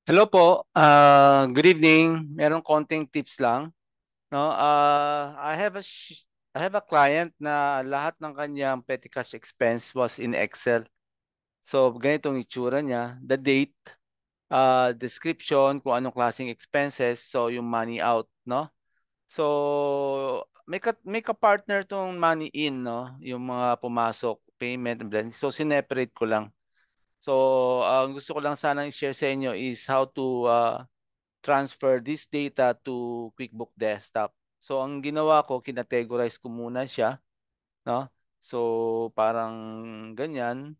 Hello po. Good evening. Merong konting tips lang, no? I have a client na lahat ng kanyang petty cash expense was in Excel. So, ganitong itsura niya, the date, description, kung anong klaseng expenses, so yung money out, no? So, may ka-partner tong money in, no? Yung mga pumasok, payment, and blend. So, sineperate ko lang. So, ang gusto ko lang sanang i-share sa inyo is how to transfer this data to QuickBook Desktop. So ang ginawa ko, kinategorize ko muna siya, no? So parang ganyan,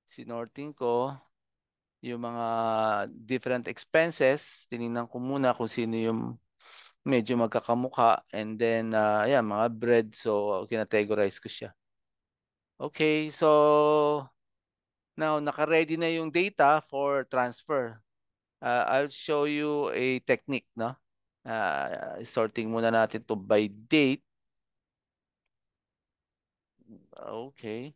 sinorting ko yung mga different expenses, tiningnan ko muna kung sino yung medyo magkakamukha, and then yeah, mga bread, so kinategorize ko siya. Okay, so now naka-ready na yung data for transfer. I'll show you a technique, no? Sorting muna natin to by date. Okay.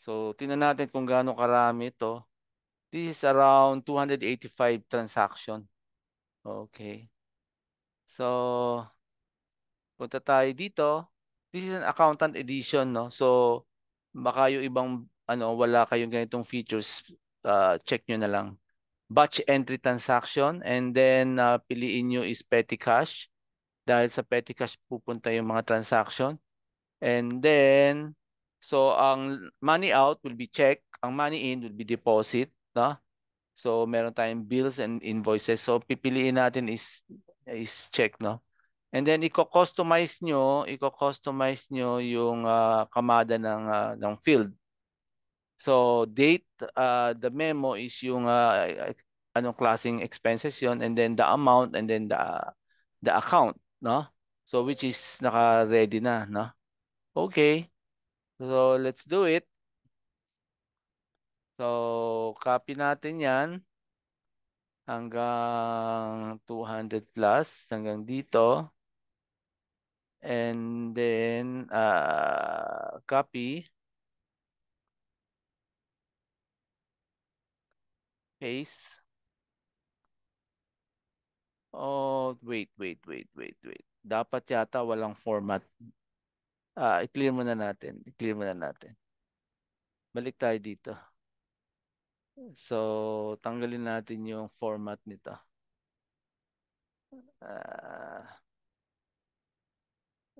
So, tingnan natin kung gaano karami to. This is around 285 transaction. Okay. So, punta tayo dito. This is an accountant edition, no? So, baka yung ibang wala kayong ganitong features, check nyo na lang. Batch entry transaction, and then piliin nyo is petty cash. Dahil sa petty cash pupunta yung mga transaction. And then, so ang money out will be check, ang money in will be deposit, no? So meron tayong bills and invoices. So pipiliin natin is check, no? And then iko-customize nyo yung kamada ng field. So date, the memo is yung anong klaseng expenses yon, and then the amount, and then the account, no? So which is naka-ready na, no? Okay. So let's do it. So copy natin 'yan hanggang 200 plus hanggang dito, and then copy, paste. Oh, wait. Dapat yata walang format. I-clear muna natin. I-clear muna natin. Balik tayo dito. So, tanggalin natin yung format nito.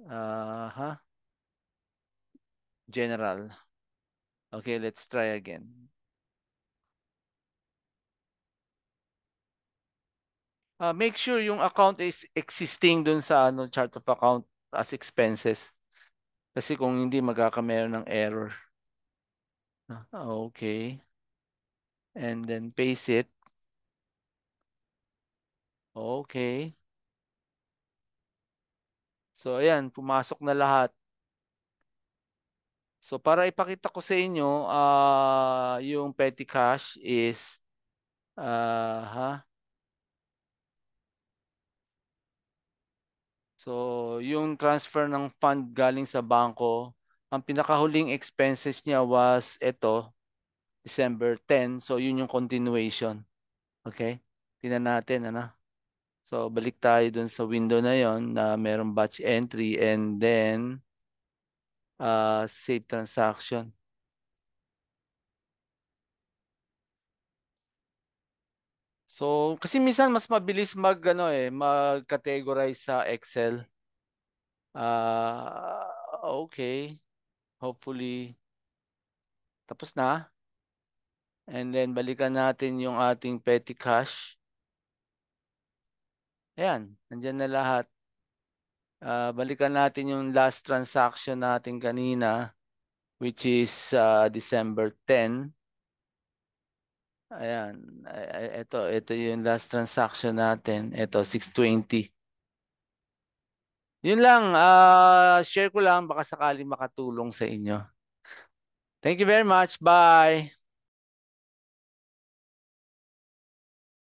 Ah, ha? General. Okay, let's try again. Make sure yung account is existing dun sa chart of account as expenses. Kasi kung hindi, magkakameron ng error. Okay. And then paste it. Okay. So, ayan, pumasok na lahat. So, para ipakita ko sa inyo, yung petty cash is, ha? So, yung transfer ng fund galing sa bangko, ang pinakahuling expenses niya was ito, December 10. So, yun yung continuation. Okay? Tingnan natin, ano? So, balik tayo dun sa window na yon na merong batch entry, and then save transaction. So, kasi minsan mas mabilis mag-categorize sa Excel. Okay. Hopefully, tapos na. And then, balikan natin yung ating petty cash. Ayan, nandyan na lahat. Balikan natin yung last transaction natin kanina, which is December 10. Ayan, ito yung last transaction natin. Ito, 620. Yun lang, share ko lang, baka sakali makatulong sa inyo. Thank you very much. Bye.